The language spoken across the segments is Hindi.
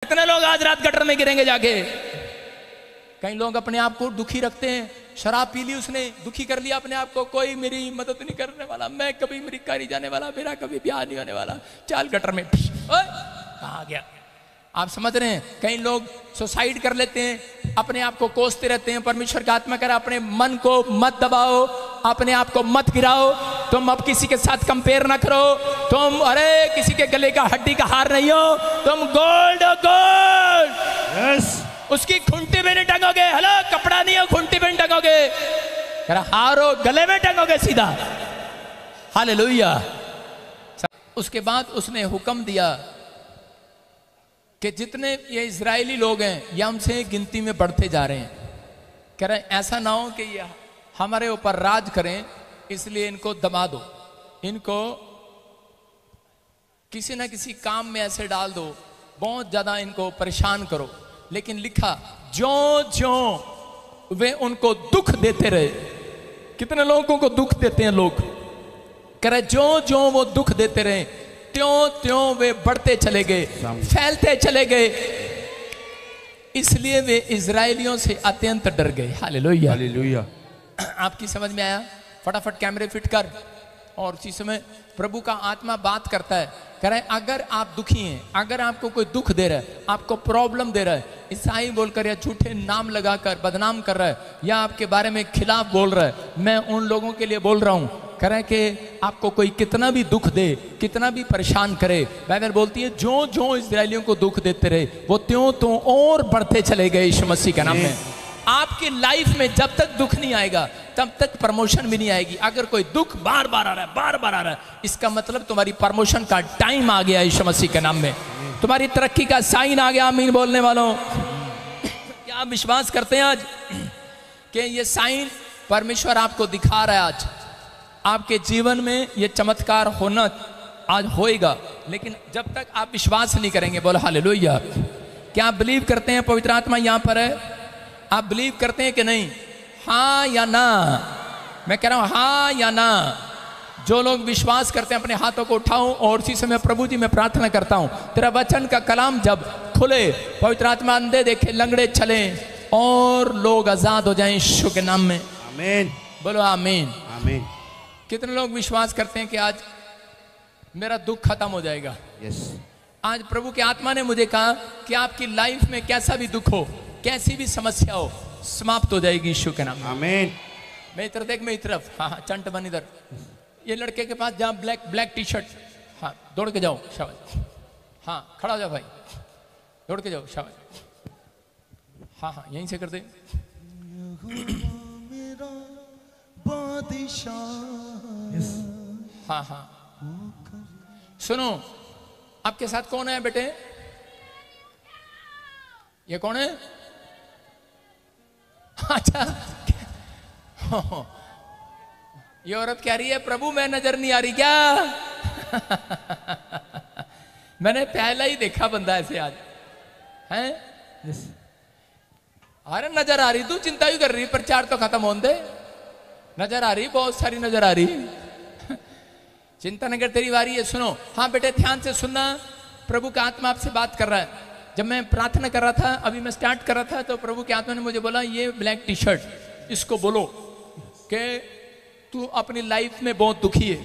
कितने लोग आज रात गटर में गिरेंगे जाके। कई लोग अपने आप को दुखी रखते हैं, शराब पी ली उसने, दुखी कर लिया अपने आप को, कोई मेरी मदद नहीं करने वाला, मैं कभी अमेरिका नहीं जाने वाला, मेरा कभी ब्याह नहीं होने वाला, चाल गटर में कहाँ गया। आप समझ रहे हैं, कई लोग सुसाइड कर लेते हैं, अपने आप को कोसते रहते हैं। परमेश्वर का आत्मा कह, अपने मन को मत दबाओ, अपने आप को मत गिराओ, तुम अब किसी के साथ कंपेयर ना करो, तुम अरे किसी के गले का हड्डी का हार नहीं हो, तुम गोल्ड हो गोल्ड। यस, उसकी खूंटी में नहीं टंगोगे, हेलो कपड़ा नहीं हो खूंटी में टंगोगे, हारो गले में टंगोगे सीधा। हालेलुया। उसके बाद उसने हुक्म दिया कि जितने ये इजरायली लोग हैं ये हमसे गिनती में बढ़ते जा रहे हैं, कह रहे ऐसा ना हो कि ये हमारे ऊपर राज करें, इसलिए इनको दबा दो, इनको किसी ना किसी काम में ऐसे डाल दो, बहुत ज्यादा इनको परेशान करो। लेकिन लिखा ज्यों ज्यों वे उनको दुख देते रहे, कितने लोगों को दुख देते हैं लोग, कह रहे ज्यों ज्यों वो दुख देते रहे त्यों त्यों वे बढ़ते चले गए, फैलते चले गए, इसलिए वे इजरायलियों से अत्यंत डर गए। Hallelujah, hallelujah. आपकी समझ में आया? फटाफट कैमरे फिट कर। और उसी समय प्रभु का आत्मा बात करता है, कह रहा है अगर आप दुखी हैं, अगर आपको कोई दुख दे रहा है, आपको प्रॉब्लम दे रहा है, ईसाई बोलकर या झूठे नाम लगाकर बदनाम कर रहा है, या आपके बारे में खिलाफ बोल रहा है, मैं उन लोगों के लिए बोल रहा हूं, कह रहा है कि आपको कोई कितना भी दुख दे, कितना भी परेशान करे, बाइबल बोलती है जो जो इजरायलियों को दुख देते रहे वो त्यों त्यों और बढ़ते चले गए यीशु मसीह के नाम में। आपकी लाइफ में जब तक दुख नहीं आएगा तब तक प्रमोशन भी नहीं आएगी। अगर कोई दुख बार बार आ रहा है, बार बार आ रहा है, इसका मतलब तुम्हारी प्रमोशन का टाइम आ गया यीशु मसीह के नाम में, तुम्हारी तरक्की का साइन आ गया। आमीन बोलने वालों, क्या आप विश्वास करते हैं आज कि ये साइन परमेश्वर आपको दिखा रहा है? आज आपके जीवन में ये चमत्कार होना आज होएगा, लेकिन जब तक आप विश्वास नहीं करेंगे। बोलो हालेलुया। क्या आप बिलीव करते हैं पवित्र आत्मा यहां पर है? आप बिलीव करते हैं कि नहीं? हाँ या ना? मैं कह रहा हूं हाँ या ना। जो लोग विश्वास करते हैं अपने हाथों को उठाओ, और उसी समय प्रभु जी मैं प्रार्थना करता हूं तेरा वचन का कलाम जब खुले, पवित्र आत्मा अंधे देखे, लंगड़े चले और लोग आजाद हो जाएं यीशु के नाम में। आमीन। बोलो आमीन। आमीन। कितने लोग विश्वास करते हैं कि आज मेरा दुख खत्म हो जाएगा? यस। आज प्रभु की आत्मा ने मुझे कहा कि आपकी लाइफ में कैसा भी दुख हो, कैसी भी समस्या हो, समाप्त हो जाएगी यीशु के नाम में। आमीन। मैं इधर देख, मैं इधर, हाँ हाँ चंट बन इधर, ये लड़के के पास जहाँ ब्लैक टी शर्ट, हाँ दौड़ के जाओ, शाबाश, हाँ खड़ा हो जाओ भाई, दौड़ के जाओ, शाबाश, हाँ हाँ यहीं से कर दे। हाँ हाँ सुनो, आपके साथ कौन है बेटे? ये कौन है? अच्छा ये औरत कह रही है प्रभु मैं नजर नहीं आ रही क्या? मैंने पहला ही देखा बंदा ऐसे आज हैं। अरे नजर आ रही, तू चिंता ही कर रही, प्रचार तो खत्म होने दे। नजर आ रही, बहुत सारी नजर आ रही, चिंता न कर, तेरी बारी है। सुनो, हाँ बेटे ध्यान से सुनना, प्रभु का आत्मा आपसे बात कर रहा है। जब मैं प्रार्थना कर रहा था, अभी मैं स्टार्ट कर रहा था, तो प्रभु के आत्मा ने मुझे बोला ये ब्लैक टी शर्ट, इसको बोलो कि तू अपनी लाइफ में बहुत दुखी है,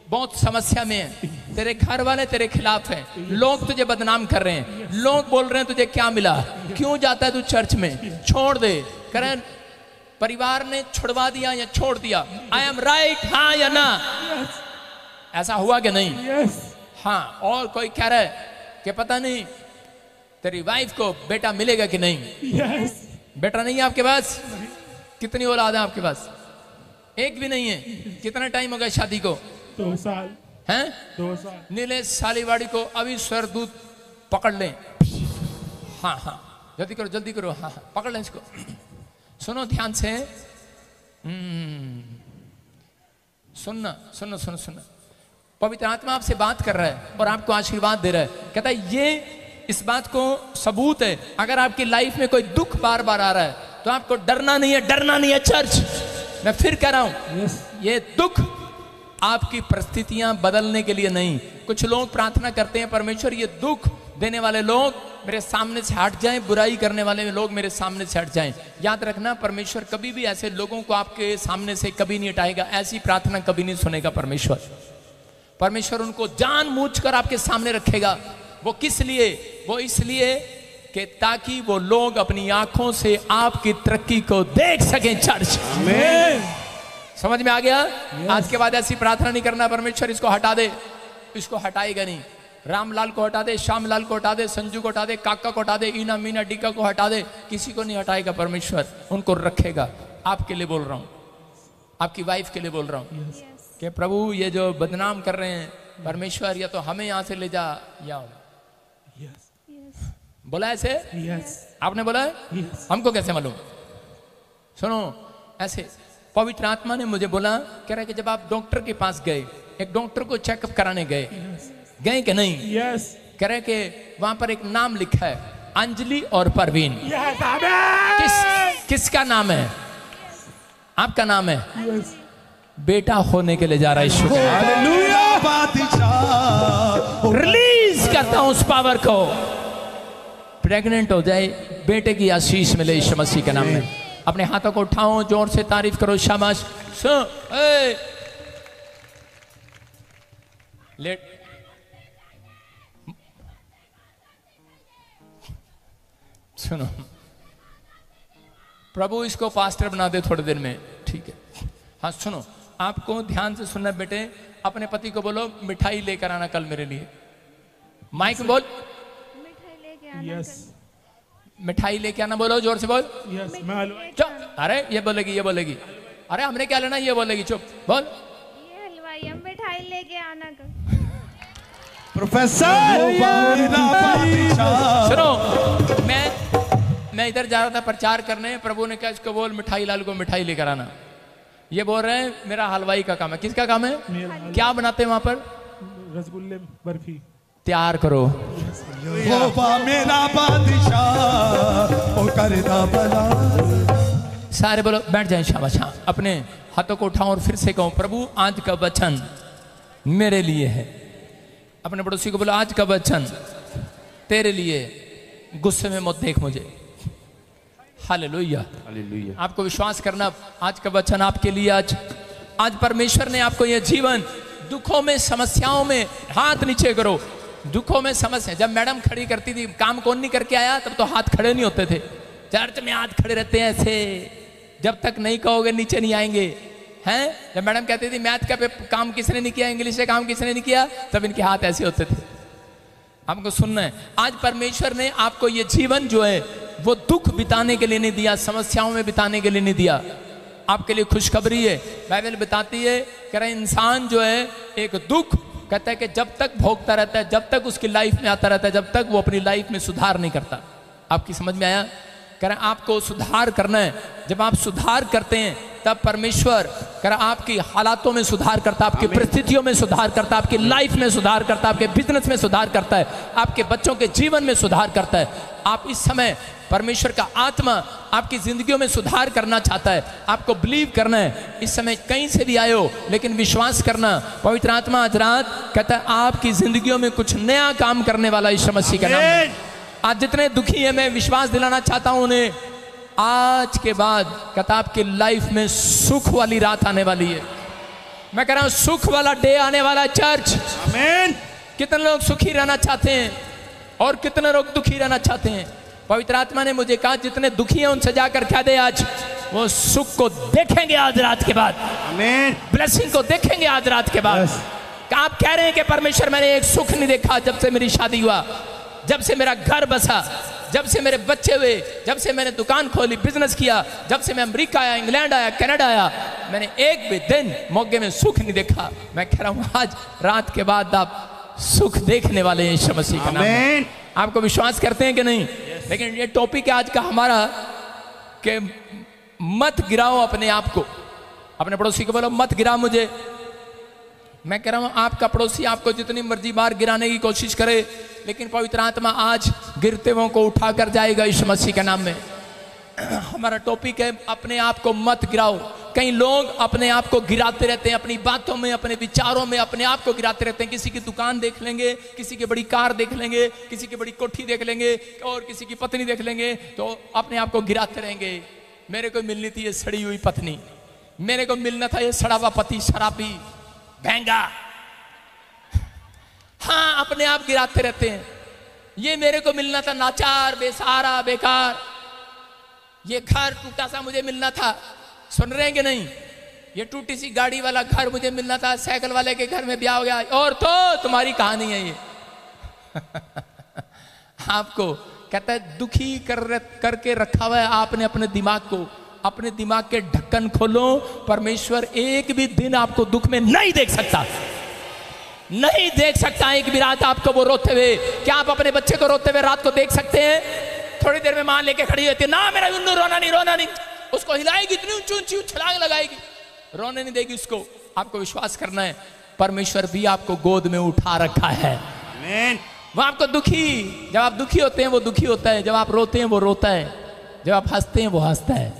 बहुत समस्या में है, तेरे घर वाले तेरे खिलाफ हैं, लोग तुझे बदनाम कर रहे हैं, लोग बोल रहे हैं तुझे क्या मिला, क्यों जाता है तू चर्च में, छोड़ दे। करें परिवार ने छुड़वा दिया या छोड़ दिया? आई एम राइट, हाँ या ना? ऐसा हुआ कि नहीं? हाँ। और कोई कह रहा है कि पता नहीं तेरी वाइफ को बेटा मिलेगा कि नहीं? बेटा नहीं है आपके पास? कितनी औलाद है आपके पास? एक भी नहीं है। कितना टाइम हो गया शादी को? 2 साल हैं? 2 साल। नीले सालीवाड़ी को अभी स्वरदूत पकड़ लें। हाँ हाँ जल्दी करो, जल्दी करो, हाँ हाँ पकड़ लें इसको। सुनो ध्यान से, सुनना, सुनो सुनो सुनो, पवित्र आत्मा आपसे बात कर रहा है और आपको आशीर्वाद दे रहा है। कहता है ये इस बात को सबूत है, अगर आपकी लाइफ में कोई दुख बार बार आ रहा है तो आपको डरना नहीं है, डरना नहीं है चर्च। मैं फिर कह रहा हूं, ये दुख आपकी परिस्थितियां बदलने के लिए नहीं। कुछ लोग प्रार्थना करते हैं परमेश्वर ये दुख देने वाले लोग मेरे सामने से हट जाएं, बुराई करने वाले लोग मेरे सामने से हट जाएं। याद रखना, परमेश्वर कभी भी ऐसे लोगों को आपके सामने से कभी नहीं हटाएगा। ऐसी प्रार्थना कभी नहीं सुनेगा परमेश्वर। परमेश्वर उनको जानबूझकर आपके सामने रखेगा। वो किस लिए? वो इसलिए कि ताकि वो लोग अपनी आंखों से आपकी तरक्की को देख सकें। चर्च, आमीन। समझ में आ गया? आज के बाद ऐसी प्रार्थना नहीं करना, परमेश्वर इसको हटा दे। इसको हटाएगा नहीं। रामलाल को हटा दे, श्यामलाल को हटा दे, संजू को हटा दे, काका को हटा दे, ईना मीना डिका को हटा दे, किसी को नहीं हटाएगा परमेश्वर, उनको रखेगा। आपके लिए बोल रहा हूं, आपकी वाइफ के लिए बोल रहा हूं कि प्रभु ये जो बदनाम कर रहे हैं परमेश्वर, या तो हमें यहां से ले जा या बोला ऐसे? आपने बोला है? हमको कैसे मालूम? सुनो, ऐसे पवित्र आत्मा ने मुझे बोला, कह रहा है कि जब आप डॉक्टर के पास गए, एक डॉक्टर को चेकअप कराने गए, गए कि नहीं? कह रहे कि वहां पर एक नाम लिखा है, अंजलि और परवीन। किसका नाम है? आपका नाम है। बेटा होने के लिए जा रहा है। रिलीज करता हूं उस पावर को। प्रेग्नेंट हो जाए, बेटे की आशीष मिले यीशु मसीह के नाम में। अपने हाथों को उठाओ, जोर से तारीफ करो, शाबाश। लेट सुनो, प्रभु इसको पास्टर बना दे थोड़ी देर में, ठीक है? हाँ सुनो, आपको ध्यान से सुनना बेटे। अपने पति को बोलो मिठाई लेकर आना कल मेरे लिए। माइक बोल, मिठाई लेके आना। बोलो जोर से बोल। चुप, अरे ये बोलेगी, ये बोलेगी। अरे हमने क्या लेना, ये बोलेगी। चुप बोल। ये हलवाई हम मिठाई लेके आना कर। प्रोफेसर सुनो, मैं इधर जा रहा था प्रचार करने, प्रभु ने कहा इसको बोल मिठाई लाल को मिठाई लेकर आना। ये बोल रहे हैं मेरा हलवाई का काम है। किसका काम है? क्या बनाते हैं वहां पर? रसगुल्ले, बर्फी तैयार करो। मेरा बादशाह ओ करदा भला। सारे बोलो, बैठ जाएं। शाबाश। अपने हाथों को उठाओ और फिर से कहो, प्रभु आज का वचन मेरे लिए है। अपने पड़ोसी को बोलो, आज का वचन तेरे लिए, गुस्से में मत देख मुझे। Hallelujah, hallelujah. आपको विश्वास करना, आज का वचन आपके लिए। आज परमेश्वर ने आपको यह जीवन, दुखों में, समस्याओं में, हाथ नीचे करो। दुखों में, समस्या, जब मैडम खड़ी करती थी, काम कौन नहीं करके आया, तब तो हाथ खड़े नहीं होते थे। चर्च में हाथ खड़े रहते हैं ऐसे, जब तक नहीं कहोगे नीचे नहीं आएंगे, हैं? जब मैडम कहती थी मैथ का काम किसने नहीं किया, इंग्लिश का काम किसने नहीं किया, तब इनके हाथ ऐसे होते थे। हमको सुनना है, आज परमेश्वर ने आपको ये जीवन जो है वो दुख बिताने के लिए नहीं दिया, समस्याओं में बिताने के लिए नहीं दिया। आपके लिए खुशखबरी है। बाइबल बताती है, कह रहा इंसान जो है एक दुख, कहता है कि जब तक भोगता रहता है, जब तक उसकी लाइफ में आता रहता है, जब तक वो अपनी लाइफ में सुधार नहीं करता। आपकी समझ में आया? कह रहा आपको सुधार करना है। जब आप सुधार करते हैं तब परमेश्वर कह रहा आपकी हालातों में सुधार करता, आपकी परिस्थितियों में सुधार करता, आपकी लाइफ में सुधार करता, आपके बिजनेस में सुधार करता है, आपके बच्चों के जीवन में सुधार करता है। आप इस समय परमेश्वर का आत्मा आपकी जिंदगियों में सुधार करना चाहता है। आपको बिलीव करना है। इस समय कहीं से भी आए हो, लेकिन विश्वास करना, पवित्र आत्मा आज रात कहता है आपकी जिंदगियों में कुछ नया काम करने वाला यीशु मसीह का नाम है। आज जितने दुखी है, मैं विश्वास दिलाना चाहता हूं उन्हें, आज के बाद कहता आपकी लाइफ में सुख वाली रात आने वाली है। मैं कह रहा हूं सुख वाला डे आने वाला है। चर्च, आमीन। कितने लोग सुखी रहना चाहते हैं और कितने लोग दुखी रहना चाहते हैं? पवित्र आत्मा ने मुझे कहा जितने दुखी हैं उनसे जाकर कह दे आज वो सुख को देखेंगे आज रात के बाद। आमीन। ब्लेसिंग को देखेंगे आज रात के बाद। आप कह रहे हैं कि परमेश्वर मैंने एक सुख नहीं देखा जब से मेरी शादी हुआ, जब से मेरा घर बसा, जब से मेरे बच्चे हुए, जब से मैंने दुकान खोली, बिजनेस किया, जब से मैं अमेरिका आया, इंग्लैंड आया, कनाडा आया, मैंने एक भी दिन मौके में सुख नहीं देखा। मैं कह रहा हूं आज रात के बाद आप सुख देखने वाले हैं यीशु मसीह का नाम। आपको विश्वास करते हैं कि नहीं? लेकिन ये टॉपिक है आज का हमारा कि मत गिराओ अपने आप को। अपने पड़ोसी को बोलो मत गिराओ मुझे। मैं कह रहा हूं आपका पड़ोसी आपको जितनी मर्जी बार गिराने की कोशिश करे, लेकिन पवित्र आत्मा आज गिरते हुओं को उठाकर जाएगा यीशु मसीह के नाम में। हमारा टॉपिक है अपने आप को मत गिराओ। कई लोग अपने आप को गिराते रहते हैं, अपनी बातों में, अपने विचारों में अपने आप को गिराते रहते हैं। किसी की दुकान देख लेंगे, किसी की बड़ी कार देख लेंगे, किसी की बड़ी कोठी देख लेंगे और किसी की पत्नी देख लेंगे, तो अपने आप को गिराते रहेंगे। मेरे को मिलनी थी ये सड़ी हुई पत्नी, मेरे को मिलना था ये सड़ा हुआ पति, शराबी, महंगा। हाँ, अपने आप गिराते रहते हैं। ये मेरे को मिलना था नाचार, बेसहारा, बेकार। ये घर टूटा सा मुझे मिलना था। सुन रहे हैं कि नहीं? ये टूटी सी गाड़ी वाला घर मुझे मिलना था, साइकिल वाले के घर में ब्याह हो गया। और तो तुम्हारी कहानी है ये। आपको कहता है दुखी करके रखा हुआ है आपने अपने दिमाग को। अपने दिमाग के ढक्कन खोलो, परमेश्वर एक भी दिन आपको दुख में नहीं देख सकता, नहीं देख सकता एक भी रात आपको वो रोते हुए। क्या आप अपने बच्चे को रोते हुए रात को देख सकते हैं? थोड़ी देर में मां लेके खड़ी होती है, ना मेरा उन्नू रोना नहीं, रोना नहीं। उसको हिलाएगी, इतनी ऊंची ऊंची छलांग लगाएगी, रोने नहीं देगी उसको। आपको विश्वास करना है, परमेश्वर भी आपको गोद में उठा रखा है। वो आपको दुखी, जब आप दुखी होते हैं वो दुखी होता है, जब आप रोते हैं वो रोता है, जब आप हंसते हैं वो हंसता है।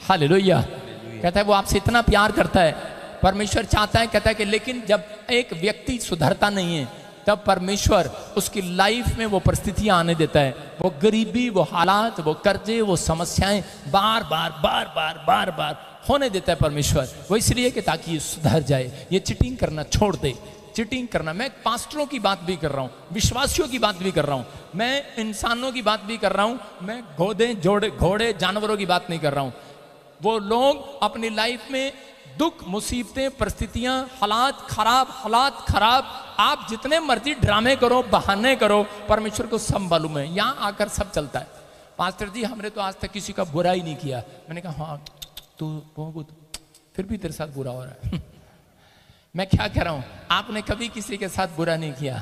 हालेलुया। कहता है वो आपसे इतना प्यार करता है। परमेश्वर चाहता है, कहता है कि लेकिन जब एक व्यक्ति सुधरता नहीं है तब परमेश्वर उसकी लाइफ में वो परिस्थितियां आने देता है, वो गरीबी, वो हालात, वो कर्जे, वो समस्याएं बार बार बार बार बार बार होने देता है परमेश्वर। वो इसलिए कि ताकि ये सुधर जाए, ये चिटिंग करना छोड़ दे। चिटिंग करना, मैं पास्टरों की बात भी कर रहा हूँ, विश्वासियों की बात भी कर रहा हूँ, मैं इंसानों की बात भी कर रहा हूँ, मैं घोड़े जानवरों की बात नहीं कर रहा हूँ। वो लोग अपनी लाइफ में दुख, मुसीबतें, परिस्थितियां, हालात खराब, आप जितने मर्जी ड्रामे करो, बहाने करो, परमेश्वर को सब मालूम है। यहाँ आकर सब चलता है। पास्टर जी हमने तो आज तक किसी का बुरा ही नहीं किया। मैंने कहा हाँ तू बहुत, फिर भी तेरे साथ बुरा हो रहा है। मैं क्या कह रहा हूं, आपने कभी किसी के साथ बुरा नहीं किया,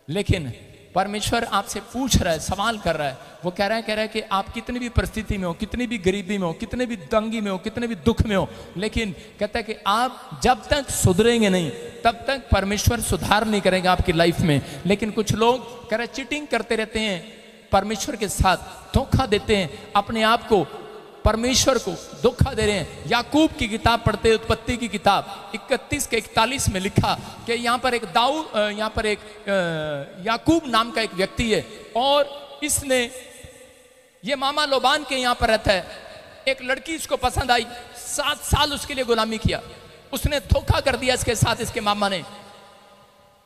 लेकिन परमेश्वर आपसे पूछ रहा है, सवाल कर रहा है। वो कह रहा है कि आप कितनी भी परिस्थिति में हो, कितनी भी गरीबी में हो, कितने भी तंगी में हो, कितने भी दुख में हो, लेकिन कहता है कि आप जब तक सुधरेंगे नहीं तब तक परमेश्वर सुधार नहीं करेगा आपकी लाइफ में। लेकिन कुछ लोग कह रहे चिटिंग करते रहते हैं, परमेश्वर के साथ धोखा देते हैं, अपने आप को, परमेश्वर को धोखा दे रहे हैं। याकूब की किताब पढ़ते, उत्पत्ति की किताब 31 के 41 में लिखा कि यहाँ पर एक याकूब नाम का एक व्यक्ति है और इसने, ये मामा लोबान के यहाँ पर रहता है। एक लड़की इसको पसंद आई, 7 साल उसके लिए गुलामी किया, उसने धोखा कर दिया इसके साथ। इसके मामा ने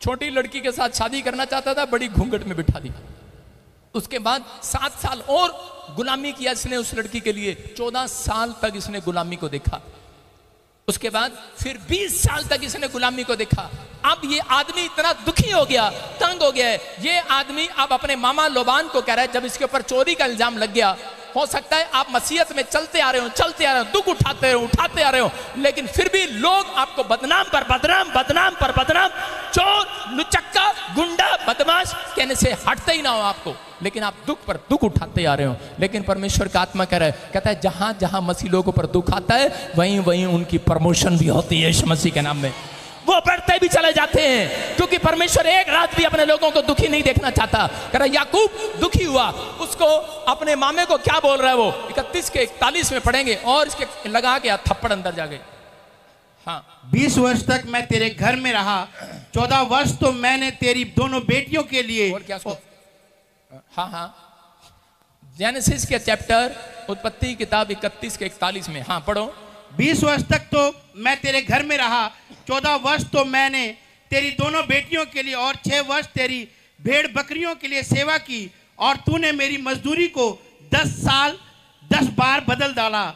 छोटी लड़की के साथ शादी करना चाहता था, बड़ी घूंघट में बिठा दिया। उसके बाद 7 साल और गुलामी किया इसने उस लड़की के लिए। 14 साल तक इसने गुलामी को देखा। उसके बाद फिर 20 साल तक इसने गुलामी को देखा। अब ये आदमी इतना दुखी हो गया, तंग हो गया है। ये आदमी अब अपने मामा लोबान को कह रहा है, जब इसके ऊपर चोरी का इल्जाम लग गया, हो सकता है आप मसीहत में चलते आ रहे हो, दुख उठाते आ रहे हो, लेकिन फिर भी लोग आपको बदनाम पर बदनाम, चोर, लुचक्का, गुंडा, बदमाश कहने से हटते ही ना हो आपको, लेकिन आप दुख पर दुख उठाते आ रहे हो। लेकिन परमेश्वर का आत्मा कह रहा है, कहता है जहां जहां मसीह लोगों पर दुख आता है वहीं वहीं उनकी प्रमोशन भी होती है यीशु मसीह के नाम में। वो बढ़ते भी चले जाते हैं, क्योंकि परमेश्वर एक रात भी अपने लोगों को दुखी नहीं देखना चाहता। कह रहा याकूब दुखी हुआ, उसको अपने मामे को क्या बोल रहा है वो 31 के 41 में पढ़ेंगे, और इसके लगा के थप्पड़ अंदर जा गए। हाँ, 20 वर्ष तक मैं तेरे घर में रहा, 14 वर्ष तो मैंने तेरी दोनों बेटियों के लिए। और क्या हाँ, जेनेसिस के चैप्टर, उत्पत्ति किताब 31 के 41 में। हाँ पढ़ो। 20 वर्ष तक तो मैं तेरे घर में रहा, 14 वर्ष तो मैंने तेरी दोनों बेटियों के लिए और 6 वर्ष तेरी भेड़ बकरियों के लिए सेवा की, और तूने मेरी मजदूरी को 10 बार बदल डाला।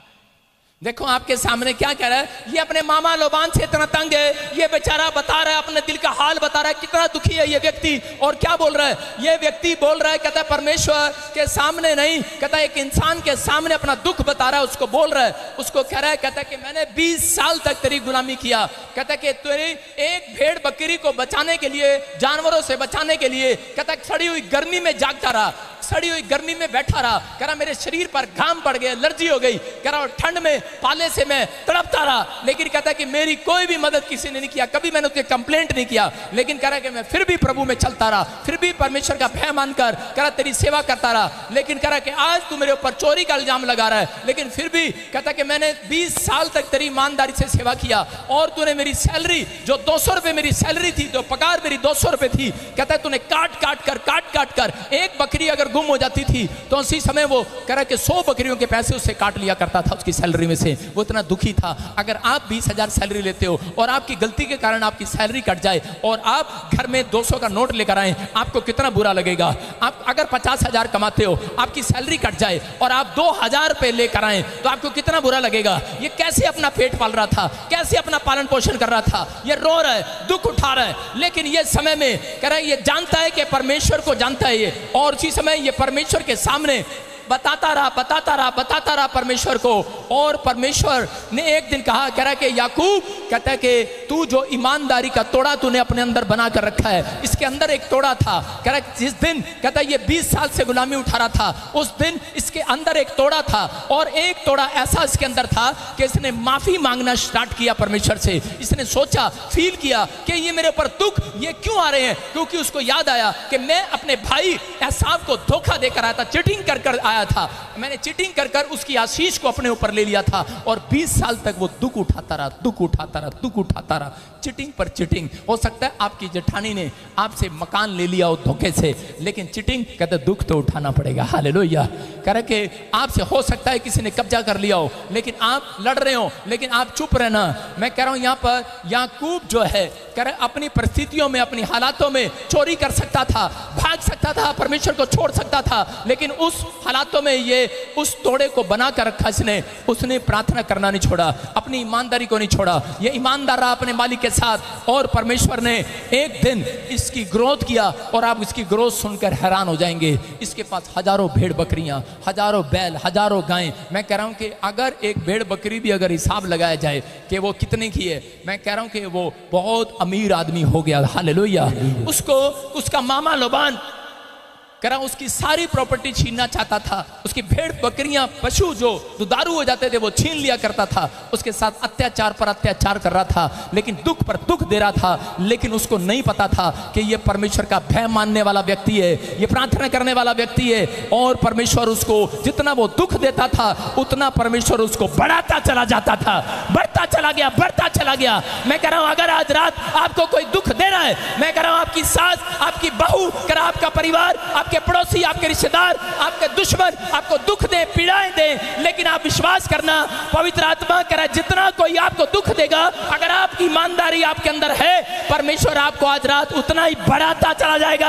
देखो आपके सामने क्या कह रहा है, ये अपने मामा लोबान से इतना तंग है, ये बेचारा बता रहा है, अपने दिल का हाल बता रहा है, कितना दुखी है ये व्यक्ति। और क्या बोल रहा है ये व्यक्ति, बोल रहा है, कहता है परमेश्वर के सामने नहीं, कहता है एक इंसान के सामने अपना दुख बता रहा है, उसको बोल रहा है, उसको कह रहा है, कहता है कि मैंने 20 साल तक तेरी गुलामी किया, कहता है कि तेरी एक भेड़ बकरी को बचाने के लिए, जानवरों से बचाने के लिए, कहता है सड़ी हुई गर्मी में जागता रहा, सड़ी हुई गर्मी में बैठा रहा, कह रहा मेरे शरीर पर घाम पड़ गया, एलर्जी हो गई, कह रहा ठंड में पाले से मैं तड़पता रहा, लेकिन कहता है कि मेरी कोई भी मदद किसी ने नहीं किया, कभी मैंने उसके कंप्लेंट नहीं किया, लेकिन कह रहा कि मैं फिर भी प्रभु में चलता रहा, फिर भी परमेश्वर का भय मानकर कह रहा तेरी सेवा करता रहा। लेकिन कह रहा कि आज तू मेरे ऊपर चोरी का इल्जाम लगा रहा है, लेकिन फिर भी कहता कि मैंने 20 साल तक तेरी ईमानदारी से सेवा किया और तूने मेरी सैलरी जो 200 रुपए मेरी सैलरी थी, जो पगार मेरी 200 रुपए थी, कहता है तूने काट काट कर एक बकरी अगर गुम हो जाती थी तो उसी समय वो कह रहा कि 100 बकरियों के पैसे उससे काट लिया करता था उसकी सैलरी में से। वो इतना दुखी था। अगर आप 20,000 सैलरी लेते हो और आपकी गलती के कारण आपकी सैलरी कट जाए और आप घर में 200 का नोट लेकर आए, आपको कितना बुरा लगेगा। आप अगर 50,000 कमाते हो, आपकी सैलरी कट जाए और आप 2,000 रुपए लेकर आए तो आपको कितना बुरा लगेगा। ये कैसे अपना पेट पाल रहा था, कैसे अपना पालन पोषण कर रहा था, ये रो रहा है, दुख उठा रहा है, लेकिन ये समय में कह रहा है ये जानता है कि परमेश्वर को जानता है ये, और उसी समय ये परमेश्वर के सामने बताता रहा परमेश्वर को। और परमेश्वर ने एक दिन कहा, कह रहा है कि याकूब, कहता है कि तू जो ईमानदारी का तोड़ा तूने अपने अंदर बना कर रखा है, इसके अंदर एक तोड़ा था। कह रहा है जिस दिन कहता है ये 20 साल से गुलामी उठा रहा था, उस दिन इसके अंदर एक तोड़ा था, और एक तोड़ा ऐसा इसके अंदर था कि इसने माफी मांगना स्टार्ट किया परमेश्वर से। इसने सोचा, फील किया कि ये मेरे ऊपर दुख ये क्यों आ रहे हैं, क्योंकि उसको याद आया कि मैं अपने भाई एसाव को धोखा देकर आया था, चीटिंग कर आया था, मैंने चीटिंग कर उसकी आशीष को अपने ऊपर ले लिया था, और 20 साल तक वो दुख उठाता रहा, चिटिंग पर चिटिंग। हो सकता है आपकी जेठानी ने आपसे मकान ले लिया हो धोखे से, लेकिन चिटिंग कहते दुख तो उठाना पड़ेगा। हालेलुया। कह रहे कि आपसे हो सकता है किसी ने कब्जा कर लिया हो, लेकिन आप लड़ रहे हो, लेकिन आप चुप रहना। मैं कह रहा हूं यहाँ पर याकूब जो है, कह रहे अपनी परिस्थितियों में, अपनी हालातों में चोरी कर सकता था, भाग सकता था, परमेश्वर को छोड़ सकता था, लेकिन उस हालातों में ये उस तोड़े को बना कर रखा उसने प्रार्थना करना नहीं छोड़ा, अपनी ईमानदारी को नहीं छोड़ा। ये ईमानदार रहा अपने मालिक के साथ, और परमेश्वर ने एक दिन इसकी ग्रोथ किया, और आप इसकी ग्रोथ सुनकर हैरान हो जाएंगे। इसके पास हजारों भेड़ बकरियां, हजारों बैल, हजारों गायें। मैं कह रहा हूं कि अगर एक भेड़ बकरी भी अगर हिसाब लगाया जाए कि वो कितने की है, मैं कह रहा हूं कि वो बहुत अमीर आदमी हो गया। हालेलुया। उसको उसका मामा लोबान करा उसकी सारी प्रॉपर्टी छीनना चाहता था, उसकी भेड़ बकरियां पशु जो दुधारू हो जाते थे वो छीन लिया करता था, उसके साथ अत्याचार पर अत्याचार कर रहा था, लेकिन दुख पर दुख दे रहा था। लेकिन उसको नहीं पता था कि ये परमेश्वर का भय मानने वाला व्यक्ति है, ये प्रार्थना करने वाला व्यक्ति है, और परमेश्वर उसको जितना वो दुख देता था उतना परमेश्वर उसको बढ़ाता चला जाता था, बढ़ता चला गया। मैं कह रहा हूं अगर आज रात आपको कोई दुख दे रहा है, मैं कह रहा हूं आपकी सास, आपकी बहू, कर आपका परिवार, आपके पड़ोसी, आपके रिश्तेदार, आपके दुश्मन आपको दुख दे, पीड़ाएं दे, लेकिन आप विश्वास करना, पवित्र आत्मा करे जितना कोई आपको दुख देगा, अगर आपकी ईमानदारी आपके अंदर है, परमेश्वर आपको आज रात उतना ही बढ़ाता चला जाएगा,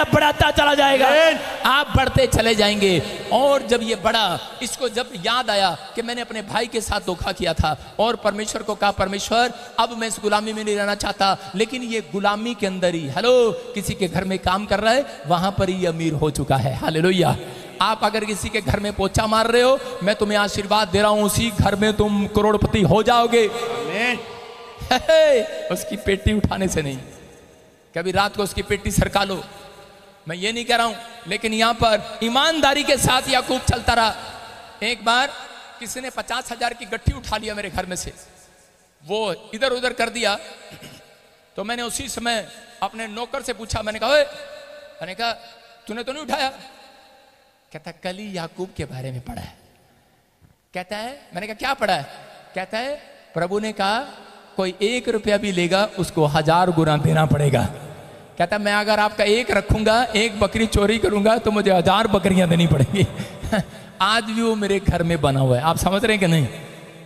आप बढ़ते चले जाएंगे। और जब ये बढ़ा, इसको जब याद आया कि मैंने अपने भाई के साथ धोखा किया था, और परमेश्वर को कहा, परमेश्वर अब मैं इस गुलामी में नहीं रहना चाहता, लेकिन ये गुलामी के अंदर ही, हेलो, किसी के घर में काम कर रहा है, वहां पर ही अमीर हो चुका है। हालेलुया। आप अगर किसी के घर में पोछा मार रहे हो, मैं तुम्हें आशीर्वाद दे रहा हूं, उसी घर में तुम करोड़पति हो जाओगे। उसकी पेटी उठाने से नहीं, कभी रात को उसकी पेटी सरका लो, मैं ये नहीं कह रहा हूं, लेकिन यहां पर ईमानदारी के साथ याकूब चलता रहा। एक बार किसी ने 50,000 की गट्ठी उठा लिया मेरे घर में से, वो इधर उधर कर दिया, तो मैंने उसी समय अपने नौकर से पूछा, मैंने कहा तूने तो नहीं उठाया? कहता कल ही याकूब के बारे में पढ़ा है। कहता है, मैंने कहा क्या पढ़ा है? कहता है प्रभु ने कहा कोई 1 रुपया भी लेगा उसको 1000 गुना देना पड़ेगा। कहता मैं अगर आपका 1 रखूंगा, 1 बकरी चोरी करूंगा तो मुझे 1000 बकरियां देनी पड़ेंगी। आज भी वो मेरे घर में बना हुआ है। आप समझ रहे हैं कि नहीं?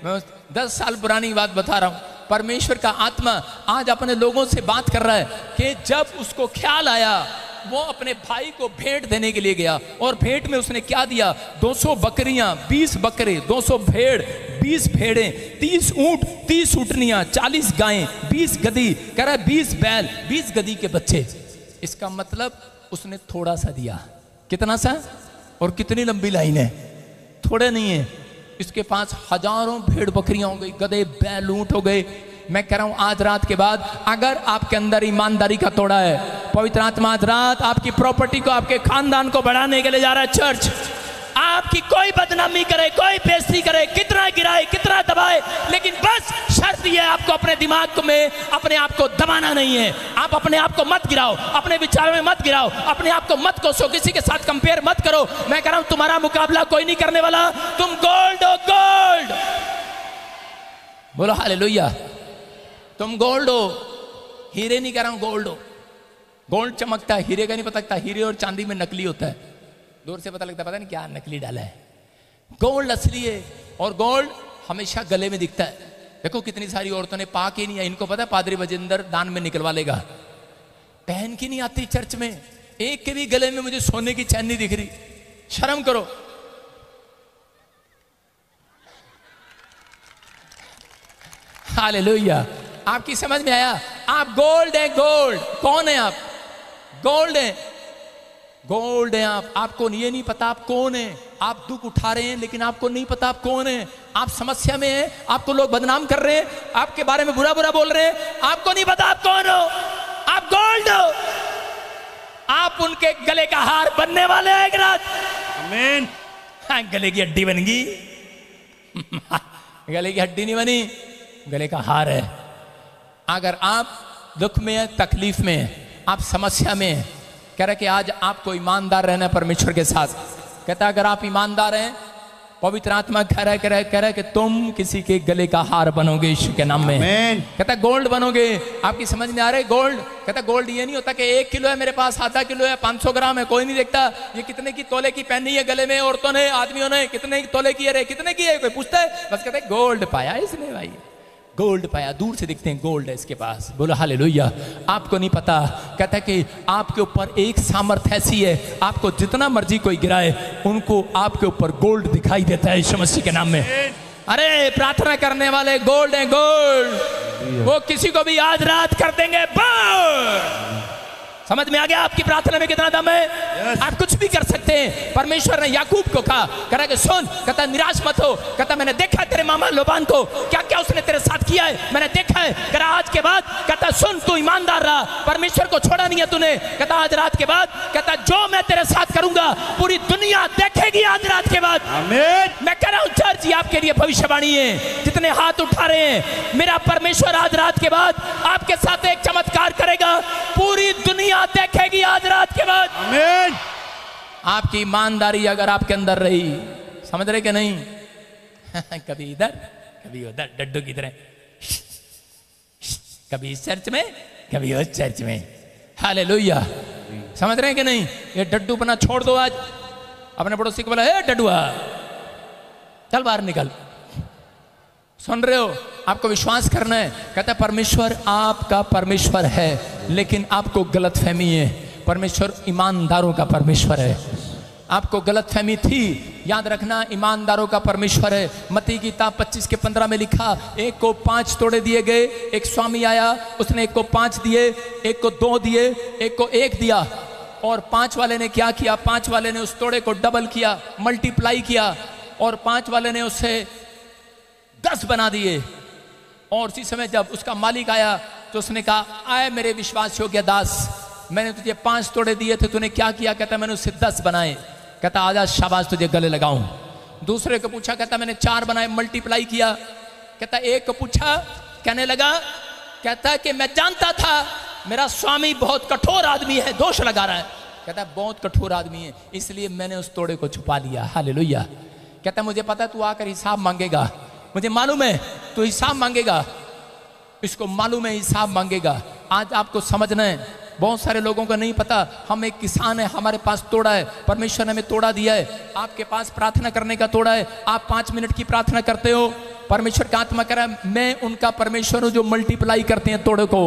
मैं 10 साल पुरानी बात बता रहा हूं। परमेश्वर का आत्मा आज अपने लोगों से बात कर रहा है कि जब उसको ख्याल आया, वो अपने भाई को भेंट देने के लिए गया, और भेंट में उसने क्या दिया? 200 बकरियां, 20 बकरे, 200 भेड़, 20 भेड़ें, 30 ऊंट, 30 ऊँटनियां, 40 गायें, 20 गधी, कह रहा है 20 बैल, 20 गधी के बच्चे। इसका मतलब उसने थोड़ा सा दिया। कितना सा? और कितनी लंबी लाइन है, थोड़े नहीं है। इसके पास हजारों भेड़ बकरियां हो गई, गधे बैल ऊंट हो गए, मैं कह रहा हूं आज रात के बाद अगर आपके अंदर ईमानदारी का तोड़ा है, पवित्र आत्मा आज रात आपकी प्रॉपर्टी को, आपके खानदान को बढ़ाने के लिए जा रहा है। चर्च आपकी कोई बदनामी करे, कोई बेइज्जती करे, कितना गिराए, कितना दबाए, लेकिन बस शर्त यह है आपको अपने दिमाग में अपने आप को दबाना नहीं है। आप अपने आप को मत गिराओ, अपने विचारों में मत गिराओ, अपने आप को मत कोसो, किसी के साथ कंपेयर मत करो। मैं कह रहा हूं तुम्हारा मुकाबला कोई नहीं करने वाला, तुम गोल्ड हो, गोल्ड। बोलो हालेलुया। तुम गोल्ड हो, हीरे नहीं कह रहा हूं, गोल्ड हो। गोल्ड चमकता है, हीरे का नहीं पता लगता। हीरे और चांदी में नकली होता है, दूर से पता लगता है, पता नहीं क्या नकली डाला है। गोल्ड असली है, और गोल्ड हमेशा गले में दिखता है। देखो कितनी सारी औरतों ने पा के नहीं है, इनको पता है पादरी बजिंदर दान में निकलवा लेगा, पहन की नहीं आती चर्च में, एक के भी गले में मुझे सोने की चैन नहीं दिख रही। शर्म करो। हालेलुया। आपकी समझ में आया? आप गोल्ड है, गोल्ड। कौन है आप? गोल्ड है, गोल्ड है आप। आपको ये नहीं पता आप कौन है। आप दुख उठा रहे हैं लेकिन आपको नहीं पता आप कौन है। आप समस्या में हैं, आपको लोग बदनाम कर रहे हैं, आपके बारे में बुरा बुरा बोल रहे हैं, आपको नहीं पता आप कौन हो। आप गोल्ड हो। आप उनके गले का हार बनने वाले हैं एक रात। आमीन। हाँ, गले की हड्डी बन गई। गले की हड्डी नहीं बनी, गले का हार है। अगर आप दुख में है, तकलीफ में है, आप समस्या में है, कह रहे कि आज आपको ईमानदार रहना है परमेश्वर के साथ। कहता है अगर आप ईमानदार हैं, पवित्र आत्मा कह रहा है कि तुम किसी के गले का हार बनोगे यीशु के नाम में। कहता है गोल्ड बनोगे। आपकी समझ में आ रहा है गोल्ड? कहता है गोल्ड ये नहीं होता कि 1 किलो है मेरे पास, आधा किलो है, 500 ग्राम है, कोई नहीं देखता ये कितने की तोले की पहनी है गले में। औरतों ने, आदमियों ने कितने तोले की है, कितने की है, कोई पूछता है? बस कहते हैं गोल्ड पाया इसने, भाई गोल्ड पाया। दूर से दिखते हैं गोल्ड है इसके पास। बोलो हालेलुया। आपको नहीं पता, कहता है कि आपके ऊपर एक सामर्थ्य ऐसी है, आपको जितना मर्जी कोई गिराए, उनको आपके ऊपर गोल्ड दिखाई देता है यीशु मसीह के नाम में। अरे प्रार्थना करने वाले गोल्ड है, गोल्ड। वो किसी को भी आज रात कर देंगे। समझ में आ गया आपकी प्रार्थना में कितना दम है? आप कुछ भी कर सकते हैं। परमेश्वर ने याकूब को कहा, कह कि सुन, कहता निराश मत हो, कहता मैंने देखा तेरे मामा लोबान को, क्या क्या उसने तेरे साथ किया है, मैंने देखा है। कह आज के बाद कहता सुन, तू ईमानदार रहा, परमेश्वर को छोड़ा नहीं है तूने। कहता आज रात के बाद, कहता जो मैं तेरे साथ करूंगा पूरी दुनिया देखेगी आज रात के बाद। आमीन। मैं कह रहा हूं चर्च, ये आपके लिए भविष्यवाणी है। जितने हाथ उठा रहे हैं, मेरा परमेश्वर आज रात के बाद आपके साथ एक चमत्कार करेगा, पूरी दुनिया देखेगी आज रात के बाद। आमीन। आपकी ईमानदारी अगर आपके अंदर रही, समझ रहे कि नहीं? कभी इधर कभी उधर, डड्डू की तरह, कभी इस चर्च में कभी उस चर्च में। हालेलुया। समझ रहे हैं कि नहीं? ये डड्डू बना छोड़ दो। आज अपने पड़ोसी को बोला, हे डड्डुआ चल बाहर निकल। सुन रहे हो? आपको विश्वास करना है। कहता है परमेश्वर आपका परमेश्वर है, लेकिन आपको गलतफहमी है। परमेश्वर ईमानदारों का परमेश्वर है। आपको गलतफहमी थी, याद रखना ईमानदारों का परमेश्वर है। मत्ती की किताब 25:15 में लिखा, एक को 5 तोड़े दिए गए, एक स्वामी आया, उसने एक को 5 दिए, एक को 2 दिए, एक को 1 दिया। और 5 वाले ने क्या किया? 5 वाले ने उस तोड़े को डबल किया, मल्टीप्लाई किया, और 5 वाले ने उसे 10 बना दिए। और उसी समय जब उसका मालिक आया तो उसने कहा, आए मेरे विश्वास योग्य दास, मैंने तुझे 5 तोड़े दिए थे, तूने क्या किया? कहता मैंने उससे 10 बनाए। कहता आजा शाबाश, तुझे गले लगाऊं। दूसरे को पूछा, कहता मैंने 4 बनाए, मल्टीप्लाई किया। कहता एक को पूछा, कहने लगा, कहता कि मैं जानता था मेरा स्वामी बहुत कठोर आदमी है, दोष लगा रहा है। कहता बहुत कठोर आदमी है, इसलिए मैंने उस तोड़े को छुपा लिया। हालेलुया। कहता मुझे पता है तू आकर हिसाब मांगेगा, मुझे मालूम है तू हिसाब मांगेगा, इसको मालूम है हिसाब मांगेगा। आज आपको समझना है, बहुत सारे लोगों को नहीं पता, हम एक किसान है, हमारे पास तोड़ा है, परमेश्वर ने हमें तोड़ा दिया है। आपके पास प्रार्थना करने का तोड़ा है, आप 5 मिनट की प्रार्थना करते हो, परमेश्वर का आत्मा कह रहा है मैं उनका परमेश्वर हूं जो मल्टीप्लाई करते हैं तोड़े को।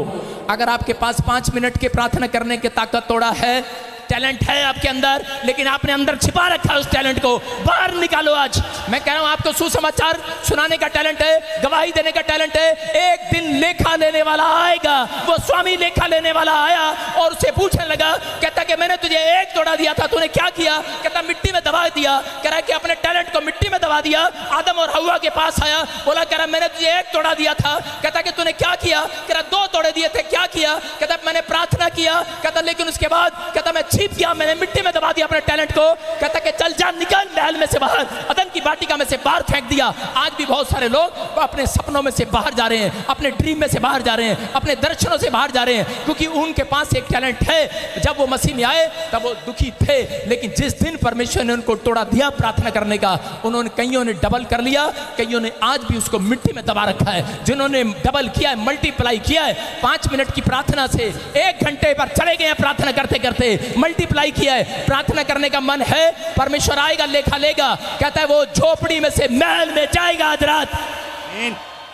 अगर आपके पास 5 मिनट के प्रार्थना करने की ताकत तोड़ा है, टैलेंट है आपके अंदर, लेकिन आपने अंदर छिपा रखा है उस टैलेंट को, बाहर निकालो आज। मैं कह रहा हूं आपको सुसमाचार सुनाने का टैलेंट है, गवाही देने का टैलेंट है। एक दिन लेखा लेने वाला आएगा। वो स्वामी लेखा लेने वाला आया और उसे पूछने लगा, कहता कि मैंने तुझे एक तोड़ा दिया था, तूने क्या किया? कहता मिट्टी में दबा दिया। कह रहा कि अपने टैलेंट को मिट्टी में दबा दिया। आदम और हव्वा के पास आया, बोला कह रहा मैंने तुझे एक तोड़ा दिया था। कहता कि तूने क्या किया? कह रहा 2 तोड़े दिए थे। क्या किया? कहता मैंने प्रार्थना किया। कहता लेकिन उसके बाद कहता मैं छिप गया, मैंने मिट्टी में दबा दिया अपने टैलेंट को। कहता कि चल जा, निकल महल में से बाहर, अदन की वाटिका में से बाहर फेंक दिया। आज भी बहुत सारे लोग अपने सपनों में से बाहर जा रहे हैं, अपने ड्रीम में से बाहर जा रहे हैं, अपने दर्शनों से बाहर जा रहे हैं, क्योंकि उनके पास एक टैलेंट है। जब वो मसीह में आए तब वो दुखी थे, लेकिन जिस दिन परमेश्वर ने उनको तोड़ा दिया प्रार्थना करने का, उन्होंने कईयों ने डबल कर लिया, कईयों ने आज भी उसको मिट्टी में दबा रखा है। जिन्होंने डबल किया है, मल्टीप्लाई किया है, 5 मिनट की प्रार्थना से 1 घंटे पर चले गए हैं प्रार्थना करते करते, मल्टीप्लाई किया है। प्रार्थना करने का मन है, परमेश्वर आएगा, लेखा लेगा। कहता है वो झोपड़ी में से महल में जाएगा आज रात।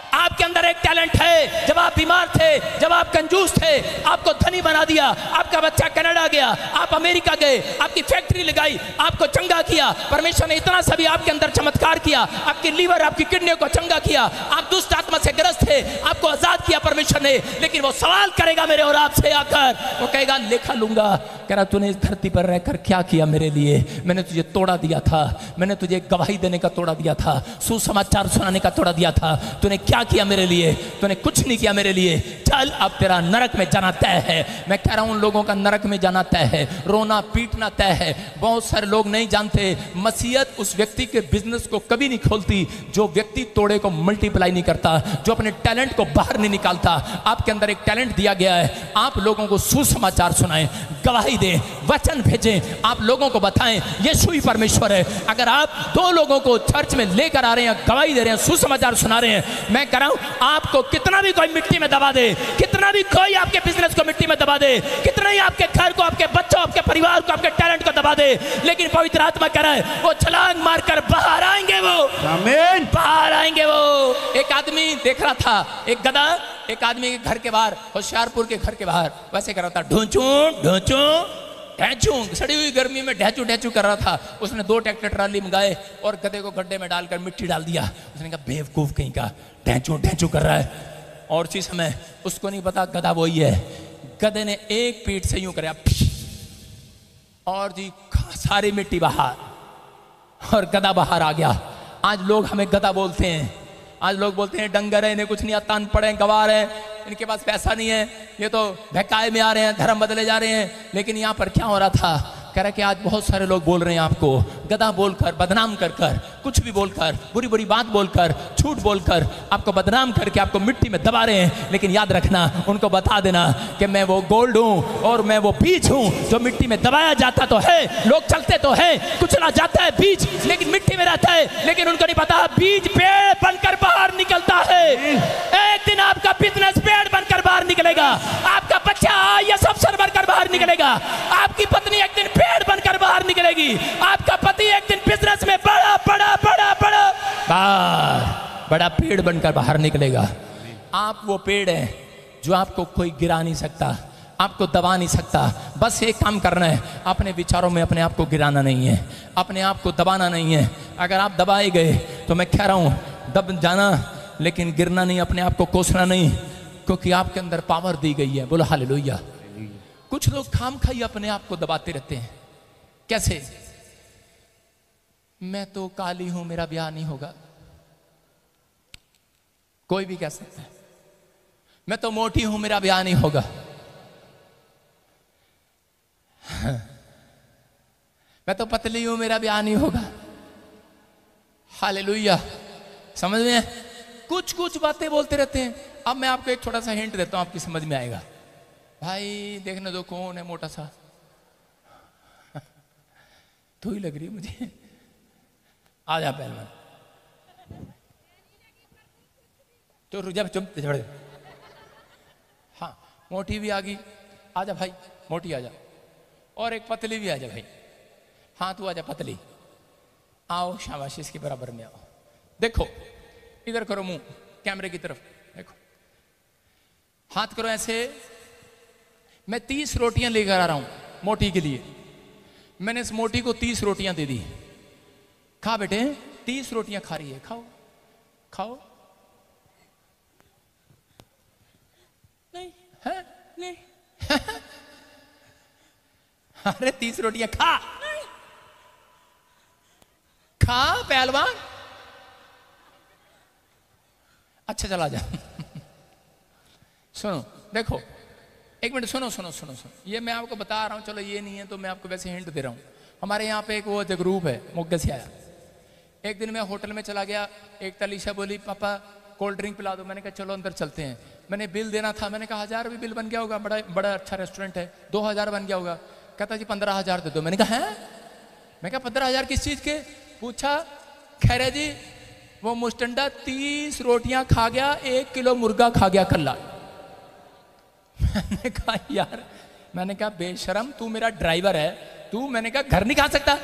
आपके अंदर एक टैलेंट है। जब आप बीमार थे, जब आप कंजूस थे, आपको धनी बना दिया। आपका बच्चा कनाडा गया, आप अमेरिका गए, आपकी फैक्ट्री लगाई, आपको चंगा किया। परमेश्वर ने इतना सभी आपके अंदर चमत्कार किया, आपकी लीवर, आपकी किडनियों को चंगा किया। आप दुष्ट आत्मा से ग्रस्त थे, आपको आजाद किया परमेश्वर ने। लेकिन वो सवाल करेगा मेरे और आपसे आकर, वो कहेगा लेखा लूंगा। कह रहा तूने इस धरती पर रहकर क्या किया मेरे लिए? मैंने तुझे तोड़ा दिया था, मैंने तुझे गवाही देने का तोड़ा दिया था, सुसमाचार सुनाने का तोड़ा दिया था। तूने क्या किया मेरे लिए? तूने कुछ नहीं किया मेरे लिए। चल अब तेरा नरक में जाना तय है। मैं कह रहा हूं उन लोगों का नरक में जाना तय है, रोना पीटना तय है। बहुत सारे लोग नहीं जानते, मसीहत उस व्यक्ति के बिजनेस को कभी नहीं खोलती जो व्यक्ति तोड़े को मल्टीप्लाई नहीं करता, जो अपने टैलेंट को बाहर नहीं निकालता। आपके अंदर एक टैलेंट दिया गया है, आप लोगों को सुसमाचार सुनाएं, गवाही दें, वचन भेजें, आप लोगों को बताएं यीशु ही परमेश्वर है। अगर आप 2 लोगों को चर्च में लेकर आ रहे हैं, गवाही दे रहे हैं, सुसमाचार सुना रहे हैं, मैं कह रहा हूं आपको कितना भी कोई मिट्टी में दबा दे, कितना भी कोई आपके बिजनेस को मिट्टी में दबा दे, कितना ही आपके घर को, आपके बच्चों, आपके परिवार को, आपके टैलेंट को दबा दे, लेकिन पवित्र आत्मा कह रहा है वो छलांग मारकर बाहर आएंगे। वो आमीन, बाहर आएंगे। वो एक आदमी देख रहा था, एक गधा एक आदमी के घर के बाहर, होशियारपुर के घर के बाहर वैसे कर रहा था, ढूंचू ढूंचू ढैचू, सड़ी हुई गर्मी में ढैचू ढैचू कर रहा था। उसने 2 ट्रैक्टर ट्राली मंगाए और गधे को गड्ढे में डालकर मिट्टी डाल दिया। उसने कहा बेवकूफ कहीं का, ढैचू ढैचू कर रहा है। और उसी समय उसको नहीं पता गधा वही है। गधे ने एक पीठ से यूं कराया और जी सारी मिट्टी बाहर और गधा बाहर आ गया। आज लोग हमें गधा बोलते हैं, आज लोग बोलते हैं डंगर है, इन्हें कुछ नहीं आता, अनपढ़ है, गवार है, इनके पास पैसा नहीं है, ये तो बहकाए में आ रहे हैं, धर्म बदले जा रहे हैं। लेकिन यहाँ पर क्या हो रहा था? कह रहा कि आज बहुत सारे लोग बोल रहे हैं आपको गधा बोलकर, बदनाम कर कर, कुछ भी बोलकर, बुरी बुरी बात बोलकर, झूठ बोलकर, आपको बदनाम करके आपको मिट्टी में दबा रहे हैं। लेकिन याद रखना, उनको बता देना कि मैं वो गोल्ड हूँ और मैं वो बीज हूँ जो मिट्टी में दबाया जाता तो है, लोग चलते तो है, कुचला जाता है बीज, लेकिन मिट्टी में रहता है। लेकिन उनको नहीं पता बीज पेड़ बनकर बाहर निकलता है। एक दिन आपका बिजनेस पेड़ बनकर बाहर निकलेगा, आपका बच्चा IAS अफसर बनकर बाहर निकलेगा, आपकी पत्नी एक दिन पेड़ बनकर बाहर निकलेगी, आपका पति एक दिन बिजनेस में बड़ा बड़ा बड़ा बड़ा बड़ा पेड़ बनकर बाहर निकलेगा। आप वो पेड़ हैं जो आपको कोई गिरा नहीं सकता, आपको दबा नहीं सकता। बस एक काम करना है, अपने विचारों में अपने आप को गिराना नहीं है, अपने आप को दबाना नहीं है। अगर आप दबाए गए तो मैं कह रहा हूं दब जाना, लेकिन गिरना नहीं, अपने आप को कोसना नहीं, क्योंकि आपके अंदर पावर दी गई है। बोलो हालेलुया। कुछ लोग खामखाई अपने आप को दबाते रहते हैं। कैसे? मैं तो काली हूं, मेरा ब्याह नहीं होगा। कोई भी कह सकता है। मैं तो मोटी हूं, मेरा ब्याह नहीं होगा। मैं तो पतली हूं, मेरा ब्याह नहीं होगा। हालेलुया। समझ में? कुछ कुछ बातें बोलते रहते हैं। अब मैं आपको एक छोटा सा हिंट देता हूं, आपकी समझ में आएगा। भाई देखने दो कौन है मोटा सा। तू ही लग रही है मुझे। आ जा पहलवान। तो रुक जा, चुप झड़। हाँ मोटी भी आ गई, आ जा भाई, मोटी आ जा। और एक पतली भी आ जा भाई। हाँ तू आ जा पतली। आओ शाबाश, इसके बराबर में आओ। देखो इधर करो मुंह कैमरे की तरफ, देखो हाथ करो ऐसे। मैं 30 रोटियां लेकर आ रहा हूं मोटी के लिए। मैंने इस मोटी को 30 रोटियां दे दी, खा बेटे, 30 रोटियां खा रही है, खाओ खाओ। नहीं है? नहीं अरे 30 रोटियां खा, खा पहलवान। अच्छा चला जा। सुनो देखो, एक मिनट सुनो सुनो सुनो सुनो, ये मैं आपको बता रहा हूं, चलो ये नहीं है तो मैं आपको वैसे हिंट दे रहा हूं। हमारे यहाँ पे एक वो जगरूप है, मोग्गे से आया। एक दिन मैं होटल में चला गया, एक तलीशा बोली पापा कोल्ड ड्रिंक पिला दो। मैंने कहा चलो अंदर चलते हैं। मैंने बिल देना था, मैंने कहा 1000 भी बिल बन गया होगा, बड़ा बड़ा अच्छा रेस्टोरेंट है, 2000 बन गया होगा। कहता जी 15000 दे दो। मैंने कहा है? मैं कहा 15000 किस चीज के? पूछा, खैर जी वो मुस्टंडा 30 रोटियां खा गया, 1 किलो मुर्गा खा गया कल्ला। मैंने कहा यार, मैंने कहा बेशरम तू मेरा ड्राइवर है, तू, मैंने कहा घर नहीं खा सकता?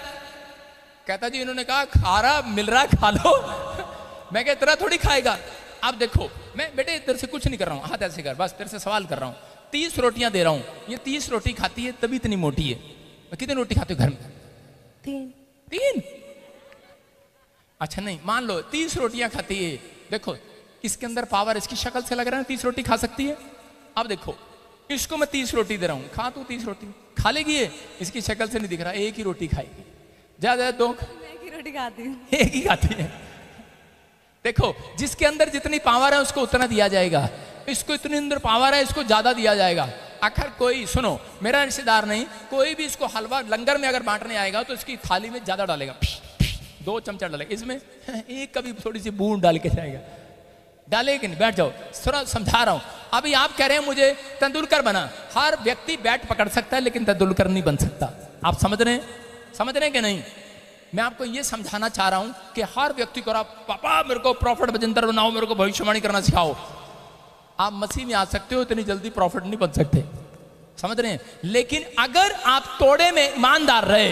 कहता जी इन्होंने कहा खा रहा मिल रहा खा लो। मैं कहा तेरा थोड़ी खाएगा। अब देखो मैं बेटे तेरे से कुछ नहीं कर रहा हूँ, हाथ ऐसे कर, बस तेरे से सवाल कर रहा हूँ। 30 रोटियां दे रहा हूँ, ये 30 रोटी खाती है तभी इतनी मोटी है। कितनी रोटी खाते हो घर में? 3। अच्छा नहीं, मान लो 30 रोटियां खाती है। देखो इसके अंदर पावर, इसकी शक्ल से लग रहा है 30 रोटी खा सकती है। अब देखो इसको मैं 30 रोटी दे रहा हूं, खा तू 30 रोटी, खा लेगी ये? इसकी शक्ल से नहीं दिख रहा, एक ही रोटी खाएगी, ज्यादा 2 एक ही रोटी खाती हूँ, एक ही खाती है। देखो जिसके अंदर जितनी पावर है उसको उतना दिया जाएगा, इसको इतनी अंदर पावर है इसको ज्यादा दिया जाएगा। आखिर कोई, सुनो मेरा रिश्तेदार नहीं, कोई भी इसको हलवा लंगर में अगर बांटने आएगा तो इसकी थाली में ज्यादा डालेगा, 2 चमचा डालेगा, इसमें एक कभी थोड़ी सी बूंद डाल के जाएगा। डालेगी नहीं, बैठ जाओ, थोड़ा समझा रहा हूं। अभी आप कह रहे हैं मुझे तेंदुलकर बना, हर व्यक्ति बैट पकड़ सकता है लेकिन तेंदुलकर नहीं बन सकता। आप समझ रहे हैं कि नहीं? मैं आपको ये समझाना चाह रहा हूं कि हर व्यक्ति को आप पापा मेरे को प्रॉफिट बजिंदर बनाओ, मेरे को भविष्यवाणी करना सिखाओ। आप मसीह में आ सकते हो, इतनी जल्दी प्रॉफिट नहीं बन सकते, समझ रहे हैं? लेकिन अगर आप तोड़े में ईमानदार रहे,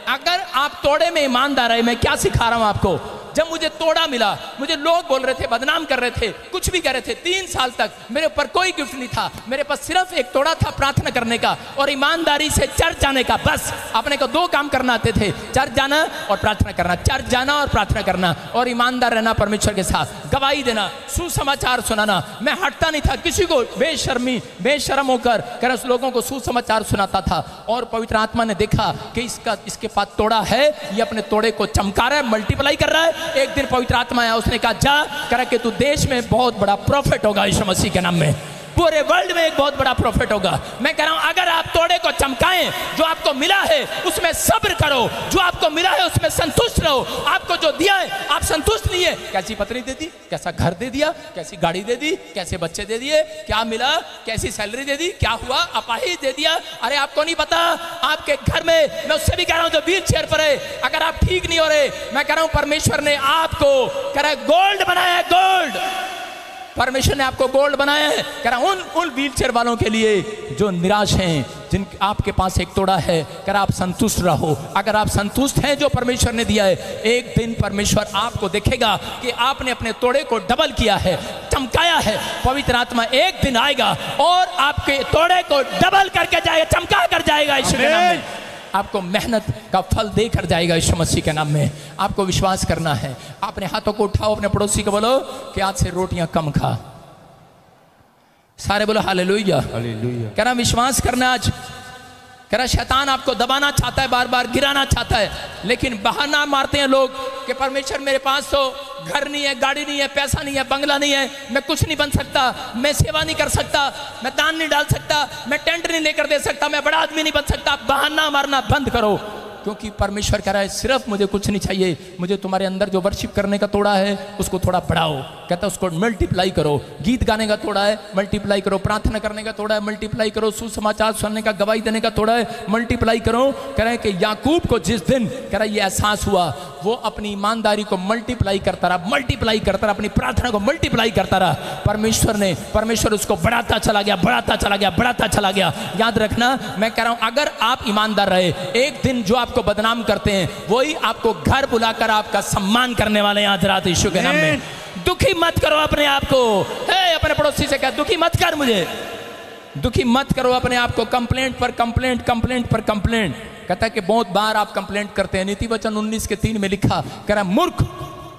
अगर आप तोड़े में ईमानदार रहे, मैं क्या सिखा रहा हूं आपको, जब मुझे तोड़ा मिला, मुझे लोग बोल रहे थे, बदनाम कर रहे थे, कुछ भी कह रहे थे, 3 साल तक मेरे ऊपर कोई गिफ्ट नहीं था, मेरे पास सिर्फ एक तोड़ा था प्रार्थना करने का और ईमानदारी से चर्च जाने का। बस अपने को 2 काम करना आते थे, चर्च जाना और प्रार्थना करना, चर्च जाना और प्रार्थना करना, और ईमानदार रहना परमेश्वर के साथ, गवाही देना, सुसमाचार सुनाना। मैं हटता नहीं था, किसी को बेशर्म होकर कर लोगों को सुसमाचार सुनाता था। और पवित्र आत्मा ने देखा कि इसके पास तोड़ा है, ये अपने तोड़े को चमका रहा है, मल्टीप्लाई कर रहा है। एक दिन पवित्र आत्मा आया, उसने कहा जा कर कि तू देश में बहुत बड़ा प्रॉफिट होगा, यीशु मसीह के नाम में पूरे वर्ल्ड में एक बहुत बड़ा प्रॉफिट होगा। मैं कह रहा हूं अगर आप तोड़े को चमकाएं, जो आपको मिला है उसमें सब्र करो, जो आपको मिला है उसमें संतुष्ट रहो। आपको जो दिया है आप संतुष्ट नहीं है, कैसी पत्नी दे दी, कैसा घर दे दिया, कैसी गाड़ी दे दी, कैसे बच्चे दे दिए, क्या मिला, कैसी सैलरी दे दी, क्या हुआ, अपाहिज दे दिया, अरे आपको नहीं पता। आपके घर में, मैं उससे भी कह रहा हूं जो व्हील चेयर पर है, अगर आप ठीक नहीं हो रहे, मैं कह रहा हूं परमेश्वर ने आपको कह रहा है गोल्ड बनाया है, गोल्ड, परमेश्वर ने आपको गोल्ड बनाया है। कह रहा उन व्हील चेयर वालों के लिए जो निराश हैं, जिन आपके पास एक तोड़ा है, कह रहा आप संतुष्ट रहो। अगर आप संतुष्ट हैं जो परमेश्वर ने दिया है, एक दिन परमेश्वर आपको देखेगा कि आपने अपने तोड़े को डबल किया है, चमकाया है। पवित्र आत्मा एक दिन आएगा और आपके तोड़े को डबल करके जाएगा, चमका कर जाएगा यीशु के नाम में। आपको मेहनत का फल देकर जाएगा यीशु मसीह के नाम में। आपको विश्वास करना है। अपने हाथों को उठाओ, अपने पड़ोसी को बोलो कि आज से रोटियां कम खा। सारे बोलो हालेलुया, हालेलुया। कह रहा विश्वास करना। आज कह रहा शैतान आपको दबाना चाहता है, बार बार गिराना चाहता है, लेकिन बहाना मारते हैं लोग कि परमेश्वर मेरे पास तो घर नहीं है, गाड़ी नहीं है, पैसा नहीं है, बंगला नहीं है, मैं कुछ नहीं बन सकता, मैं सेवा नहीं कर सकता, मैं दान नहीं डाल सकता, मैं टेंट नहीं लेकर दे सकता, मैं बड़ा आदमी नहीं बन सकता। बहाना मारना बंद करो, क्योंकि परमेश्वर कह रहा है सिर्फ मुझे कुछ नहीं चाहिए, मुझे तुम्हारे अंदर जो वर्शिप करने का तोड़ा है उसको थोड़ा बढ़ाओ। कहता है उसको मल्टीप्लाई करो। गीत गाने का तोड़ा है, मल्टीप्लाई करो। प्रार्थना करने का तोड़ा है, मल्टीप्लाई करो। सुसमाचार सुनने का, गवाही देने का तोड़ा है, मल्टीप्लाई करो। कह रहे हैं कि याकूब को जिस दिन कह रहा है ये एहसास हुआ, वो अपनी ईमानदारी को मल्टीप्लाई करता रहा, मल्टीप्लाई करता रहा, अपनी प्रार्थना को मल्टीप्लाई करता रहा। परमेश्वर उसको बढ़ाता चला गया, बढ़ाता चला गया, बढ़ाता चला गया। याद रखना, मैं कह रहा हूं अगर आप ईमानदार रहे, एक दिन जो आपको बदनाम करते हैं वही आपको घर बुलाकर आपका सम्मान करने वाले हैं। आज रात यीशु के नाम में दुखी मत करो अपने आप को। अपने पड़ोसी से कह दुखी मत कर, मुझे दुखी मत करो अपने आप को। कंप्लेंट पर कंप्लेंट, कंप्लेंट पर कंप्लेंट। कहता है कि बहुत बार आप कंप्लेंट करते हैं। नीति वचन 19:3 में लिखा, कह रहा मूर्ख,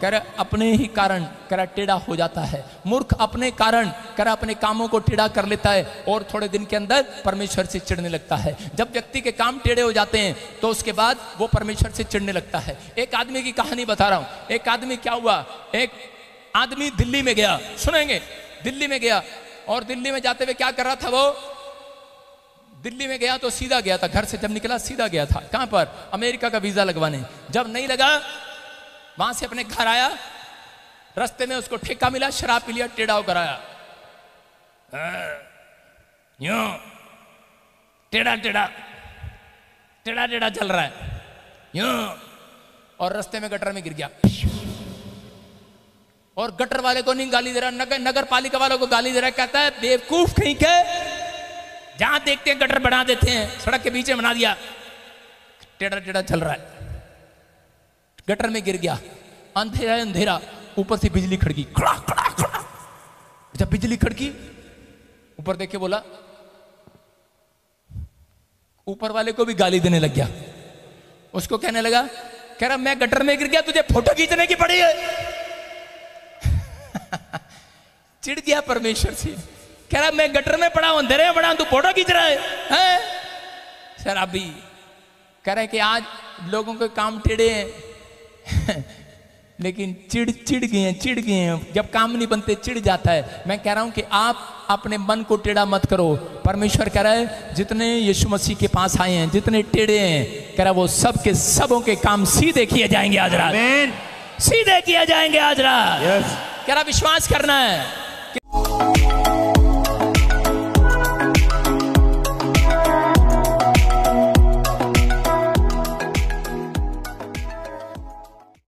कह रहा अपने ही कारण कह रहा टेढ़ा हो जाता है। मूर्ख अपने कारण कह रहा अपने कामों को टेढ़ा कर लेता है और थोड़े दिन के अंदर परमेश्वर से चिढ़ने लगता है। जब व्यक्ति के काम टेढ़े हो जाते हैं तो उसके बाद वो परमेश्वर से चिढ़ने लगता है। एक आदमी की कहानी बता रहा हूं। एक आदमी क्या हुआ, एक आदमी दिल्ली में गया, सुनेंगे, दिल्ली में गया और दिल्ली में जाते हुए क्या कर रहा था वो, दिल्ली में गया तो सीधा गया था, घर से जब निकला सीधा गया था कहां पर, अमेरिका का वीजा लगवाने। जब नहीं लगा वहां से अपने घर आया, रास्ते में उसको ठेका मिला, शराब पी लिया, टेढ़ा होकर आया, यूं टेढ़ा टेढ़ा टेढ़ा टेढ़ा चल रहा है यूं, और रास्ते में गटर में गिर गया। और गटर वाले को नहीं गाली दे रहा, नगर पालिका वालों को गाली दे रहा, कहता है बेवकूफ कहीं के, जहां देखते हैं गटर बना देते हैं, सड़क के बीच में बना दिया, टेढ़ा टेढ़ा चल रहा है। गटर में गिर गया, अंधेरा अंधेरा, ऊपर से बिजली खड़की, खड़ा खड़ा खड़ा। जब बिजली खड़की, ऊपर देख के बोला, ऊपर वाले को भी गाली देने लग गया। उसको कहने लगा, कह रहा मैं गटर में गिर गया, तुझे फोटो खींचने की पड़ी है। चिढ़ गया परमेश्वर से, कह रहा मैं गटर में पड़ा हूं, अंधेरे में पड़ा हूं, तू फोटो खींच रहा है? शराबी। कह रहे कि आज लोगों के काम टेढ़े हैं लेकिन चिढ़ गए हैं। जब काम नहीं बनते चिढ़ जाता है। मैं कह रहा हूं कि आप अपने मन को टेढ़ा मत करो। परमेश्वर कह रहा है जितने यीशु मसीह के पास आए हैं, जितने टेढ़े हैं, कह रहा वो सब के सबों के काम सीधे किए जाएंगे आज रात, सीधे किए जाएंगे आज रात। कह रहा विश्वास करना है।